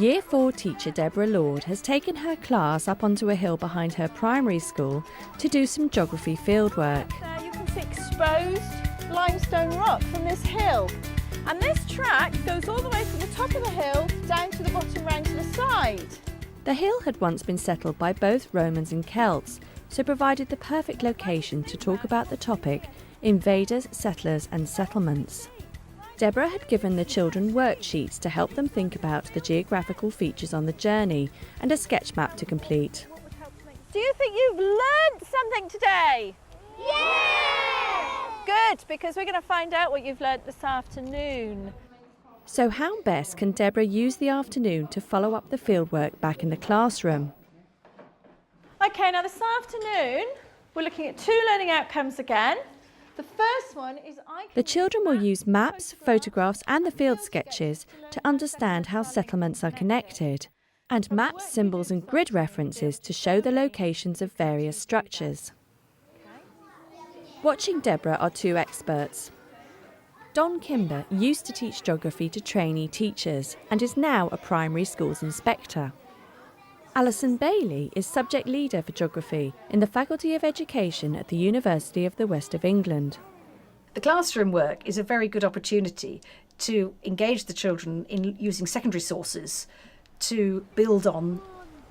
Year 4 teacher Deborah Lord has taken her class up onto a hill behind her primary school to do some geography fieldwork. There you can see exposed limestone rock from this hill. And this track goes all the way from the top of the hill down to the bottom round to the side. The hill had once been settled by both Romans and Celts, so provided the perfect location to talk about the topic Invaders, Settlers and Settlements. Deborah had given the children worksheets to help them think about the geographical features on the journey and a sketch map to complete. Do you think you've learnt something today? Yeah! Good, because we're going to find out what you've learnt this afternoon. So how best can Deborah use the afternoon to follow up the fieldwork back in the classroom? OK, now this afternoon we're looking at 2 learning outcomes again. The first one is the children will use maps, photographs and the field sketches to understand how settlements are connected, and maps, symbols and grid references to show the locations of various structures. Watching Deborah are 2 experts. Don Kimber used to teach geography to trainee teachers and is now a primary schools inspector. Alison Bailey is subject leader for geography in the Faculty of Education at the University of the West of England. The classroom work is a very good opportunity to engage the children in using secondary sources to build on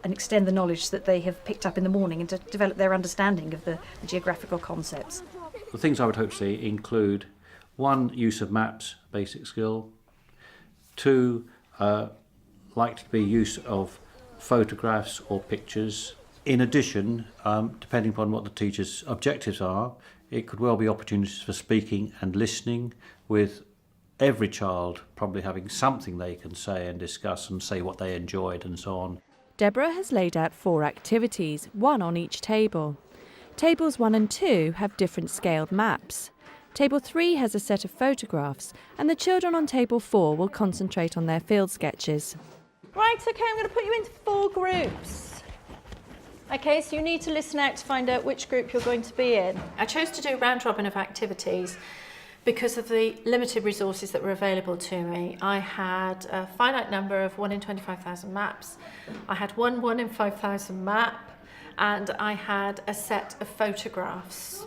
and extend the knowledge that they have picked up in the morning and to develop their understanding of the geographical concepts. The things I would hope to see include 1, use of maps, basic skill. 2, likely to be use of photographs or pictures. In addition, depending upon what the teacher's objectives are, it could well be opportunities for speaking and listening, with every child probably having something they can say and discuss and say what they enjoyed and so on. Deborah has laid out 4 activities, 1 on each table. Tables 1 and 2 have different scaled maps. Table 3 has a set of photographs, and the children on table 4 will concentrate on their field sketches. Right, OK, I'm going to put you into 4 groups. OK, so you need to listen out to find out which group you're going to be in. I chose to do a round robin of activities because of the limited resources that were available to me. I had a finite number of 1 in 25,000 maps. I had 1 in 5,000 map, and I had a set of photographs.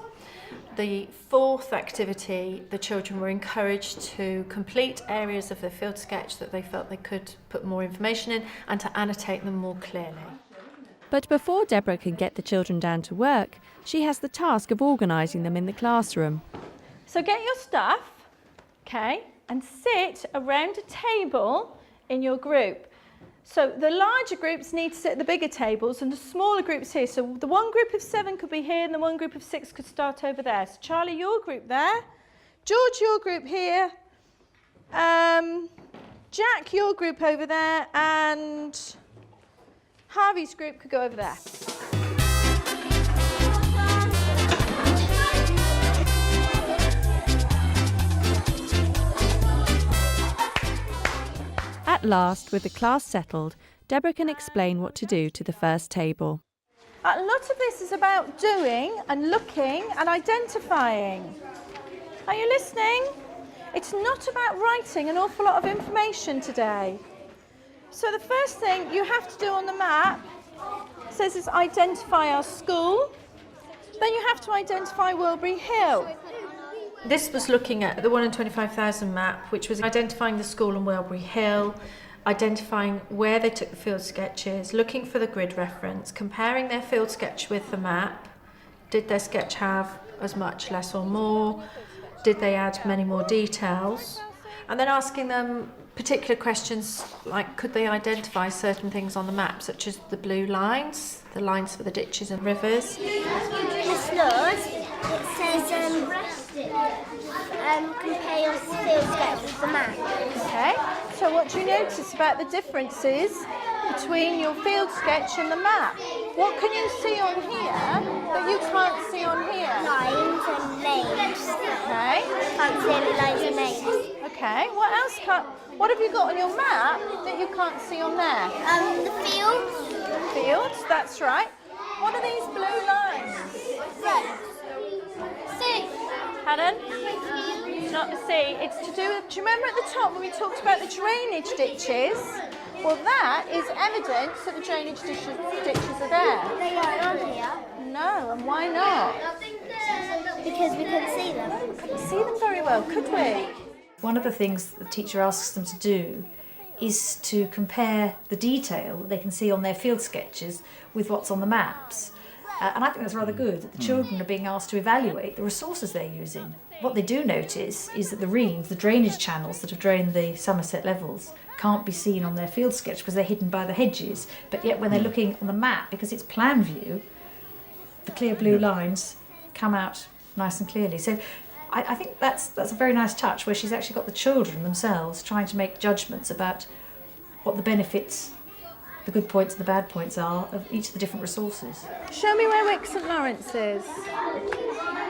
The 4th activity, the children were encouraged to complete areas of their field sketch that they felt they could put more information in and to annotate them more clearly. But before Deborah can get the children down to work, she has the task of organising them in the classroom. So get your stuff, OK, and sit around a table in your group. So the larger groups need to sit at the bigger tables and the smaller groups here. So the 1 group of 7 could be here and the 1 group of 6 could start over there. So Charlie, your group there. George, your group here. Jack, your group over there. And Harvey's group could go over there. At last, with the class settled, Deborah can explain what to do to the first table. A lot of this is about doing and looking and identifying. Are you listening? It's not about writing an awful lot of information today. So the first thing you have to do on the map says is identify our school. Then you have to identify Wilbury Hill. This was looking at the 1 in 25,000 map, which was identifying the school on Wilbury Hill, identifying where they took the field sketches, looking for the grid reference, comparing their field sketch with the map. Did their sketch have as much, less or more? Did they add many more details? And then asking them particular questions like, could they identify certain things on the map, such as the blue lines, the lines for the ditches and rivers? Miss Lord, it says compare your field sketch with the map. Okay, so what do you notice about the differences between your field sketch and the map? What can you see on here that you can't see on here? Lines and names. Okay. Can't see any lines and names. Okay, what have you got on your map that you can't see on there? The fields. Fields, that's right. What are these blue lines? Roads. Sea. Pardon? It's not the sea. It's to do with, do you remember at the top when we talked about the drainage ditches? Well, that is evidence that the drainage ditches are there. They aren't on here No, and why not? because we couldn't see them. Couldn't see them very well, could we? One of the things the teacher asks them to do is to compare the detail that they can see on their field sketches with what's on the maps. And I think that's rather good, that the children are being asked to evaluate the resources they're using. What they do notice is that the reams, the drainage channels that have drained the Somerset levels, can't be seen on their field sketch because they're hidden by the hedges. But yet when they're looking on the map, because it's plan view, the clear blue lines come out nice and clearly. So I think that's a very nice touch, where she's actually got the children themselves trying to make judgments about what the benefits, the good points and the bad points are of each of the different resources. Show me where Wick St Lawrence is.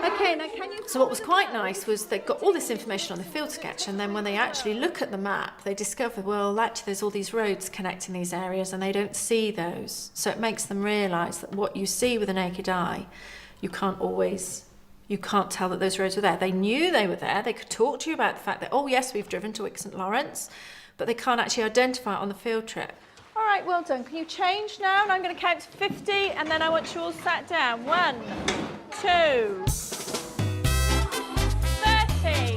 Okay, now can you... So what was quite nice was they got all this information on the field sketch, and then when they actually look at the map, they discover, well, actually there's all these roads connecting these areas and they don't see those. So it makes them realise that what you see with the naked eye, you can't tell that those roads were there. They knew they were there. They could talk to you about the fact that, oh yes, we've driven to Wick St Lawrence, but they can't actually identify it on the field trip. All right, well done. Can you change now? And I'm going to count to 50, and then I want you all sat down. 1, 2, 30,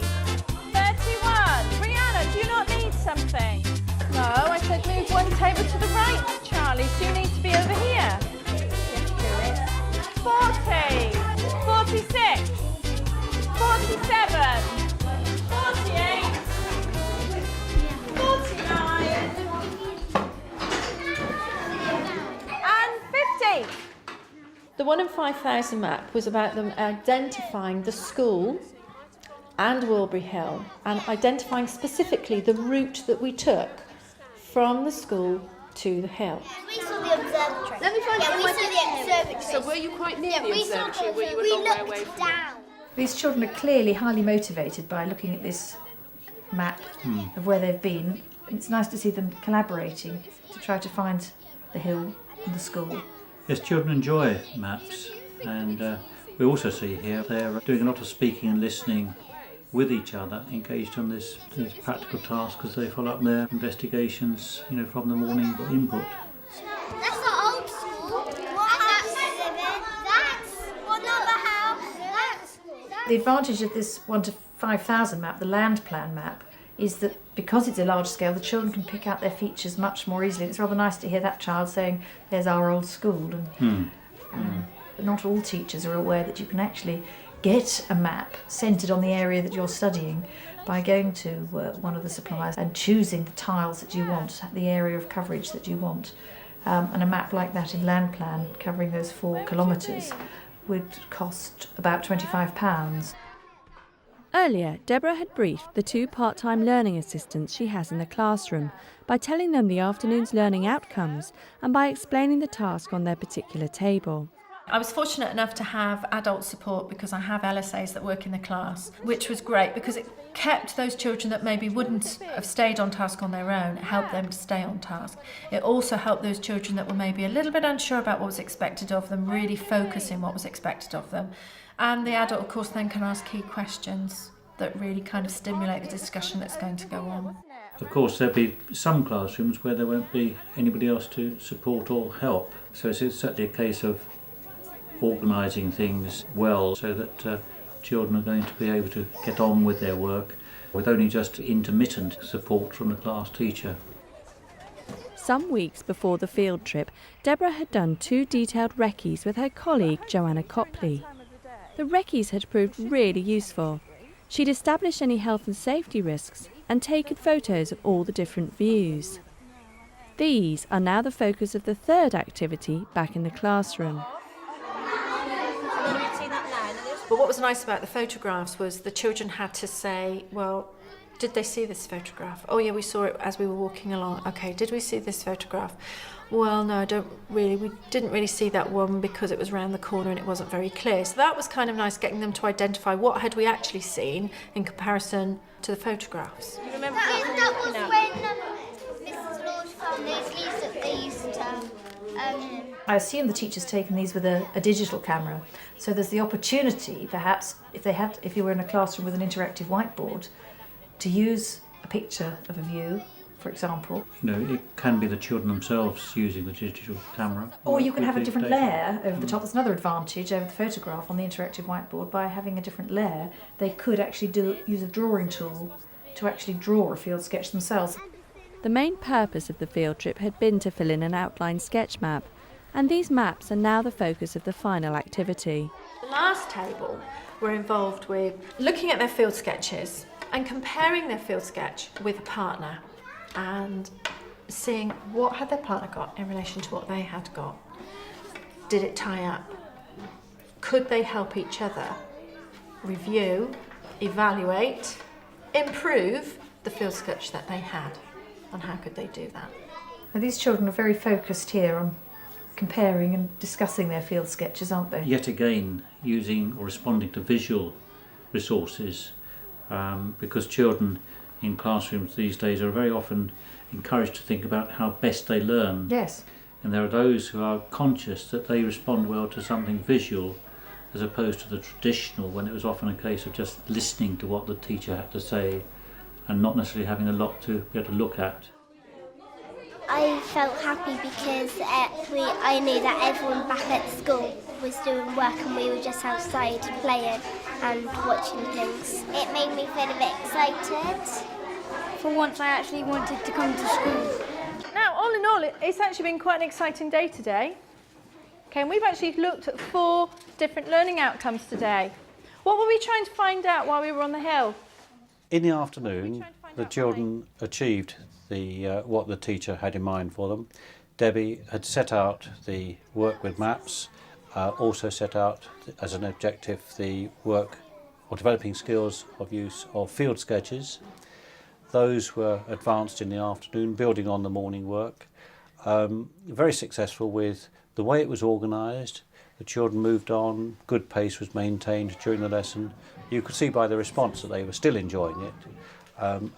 31. Brianna, do you not need something? No, I said move one table to the right, Charlie, so you need to be over here. Yes, do it. 40, 46, 47, 48, 49, and 50. The 1 in 5,000 map was about them identifying the school and Wilbury Hill and identifying specifically the route that we took from the school to the hill. We saw the observatory. Let me find yeah, out we my saw the observatory. So were you quite near the we saw observatory? Were you a we long way looked away from it? down. These children are clearly highly motivated by looking at this map of where they've been. It's nice to see them collaborating to try to find the hill and the school. Yes, children enjoy maps, and we also see here they're doing a lot of speaking and listening with each other, engaged on these practical tasks as they follow up their investigations, from the morning input. That's the old school. What house is it? That's what number house? That's. The advantage of this 1 to 5,000 map, the land plan map, is that because it's a large scale, the children can pick out their features much more easily. It's rather nice to hear that child saying, there's our old school. But not all teachers are aware that you can actually get a map centred on the area that you're studying by going to one of the suppliers and choosing the tiles that you want, the area of coverage that you want. And a map like that in land plan, covering those 4 kilometres, would cost about £25. Earlier, Deborah had briefed the 2 part-time learning assistants she has in the classroom by telling them the afternoon's learning outcomes and by explaining the task on their particular table. I was fortunate enough to have adult support because I have LSAs that work in the class, which was great because it kept those children that maybe wouldn't have stayed on task on their own, it helped them to stay on task. It also helped those children that were maybe a little bit unsure about what was expected of them, really focus in what was expected of them. And the adult, of course, then can ask key questions that really kind of stimulate the discussion that's going to go on. Of course, there'll be some classrooms where there won't be anybody else to support or help. So it's certainly a case of organising things well so that children are going to be able to get on with their work with only just intermittent support from the class teacher. Some weeks before the field trip, Deborah had done 2 detailed recce's with her colleague Joanna Copley. The recce's had proved really useful. She'd established any health and safety risks and taken photos of all the different views. These are now the focus of the 3rd activity back in the classroom. But what was nice about the photographs was the children had to say, well, did they see this photograph? Oh yeah, we saw it as we were walking along. Okay, did we see this photograph? Well, no, we didn't really see that one because it was round the corner and it wasn't very clear. So that was kind of nice, getting them to identify what had we actually seen in comparison to the photographs. That was when Mrs. Lord found these leaves that they used to. I assume the teacher's taken these with a digital camera, so there's the opportunity, perhaps, if you were in a classroom with an interactive whiteboard, to use a picture of a view for example. You know, it can be the children themselves using the digital camera. Or you can have a with the different data. layer over the top. That's another advantage over the photograph on the interactive whiteboard. By having a different layer, they could actually use a drawing tool to actually draw a field sketch themselves. The main purpose of the field trip had been to fill in an outline sketch map, and these maps are now the focus of the final activity. The last table were involved with looking at their field sketches and comparing their field sketch with a partner and seeing what had their partner got in relation to what they had got. Did it tie up? Could they help each other review, evaluate, improve the field sketch that they had? And how could they do that? Now, these children are very focused here on comparing and discussing their field sketches, aren't they? Yet again, using or responding to visual resources, because children in classrooms these days are very often encouraged to think about how best they learn. Yes. And there are those who are conscious that they respond well to something visual as opposed to the traditional, when it was often a case of just listening to what the teacher had to say and not necessarily having a lot to be able to look at. I felt happy because I knew that everyone back at school was doing work and we were just outside playing and watching things. It made me feel a bit excited. For once I actually wanted to come to school. Now, all in all, it's actually been quite an exciting day today. Okay, and we've actually looked at 4 different learning outcomes today. What were we trying to find out while we were on the hill? In the afternoon, the children achieved what the teacher had in mind for them. Debbie had set out the work with maps, also set out as an objective the work or developing skills of use of field sketches. Those were advanced in the afternoon, building on the morning work. Very successful with the way it was organised. The children moved on, good pace was maintained during the lesson. You could see by the response that they were still enjoying it.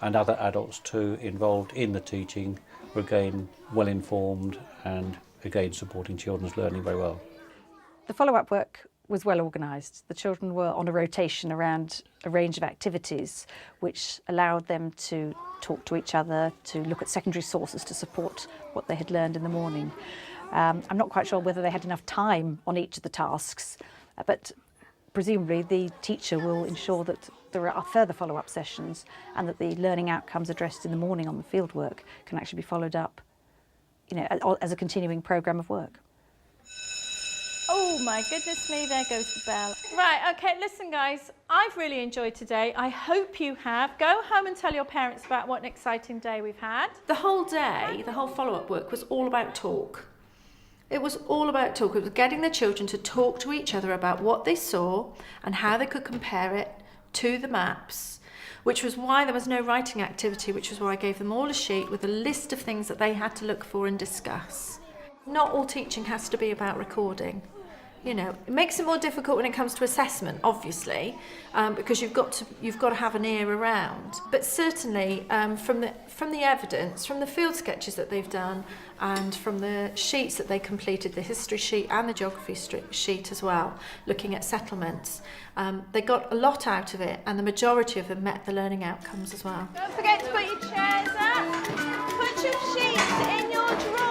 And other adults too involved in the teaching were again well informed and again supporting children's learning very well. The follow-up work was well organised. The children were on a rotation around a range of activities which allowed them to talk to each other, to look at secondary sources to support what they had learned in the morning. I'm not quite sure whether they had enough time on each of the tasks, but presumably the teacher will ensure that there are further follow-up sessions and that the learning outcomes addressed in the morning on the fieldwork can actually be followed up, you know, as a continuing programme of work. Oh my goodness me, there goes the bell. Right, okay, listen guys, I've really enjoyed today. I hope you have. Go home and tell your parents about what an exciting day we've had. The whole day, the whole follow-up work was all about talk. It was all about talk. It was getting the children to talk to each other about what they saw and how they could compare it to the maps, which was why there was no writing activity, which was why I gave them all a sheet with a list of things that they had to look for and discuss. Not all teaching has to be about recording. You know, it makes it more difficult when it comes to assessment, obviously, because you've got to have an ear around. But certainly, from the evidence, from the field sketches that they've done, and from the sheets that they completed, the history sheet and the geography sheet as well, looking at settlements, they got a lot out of it, and the majority of them met the learning outcomes as well. Don't forget to put your chairs up. Put your sheets in your drawer.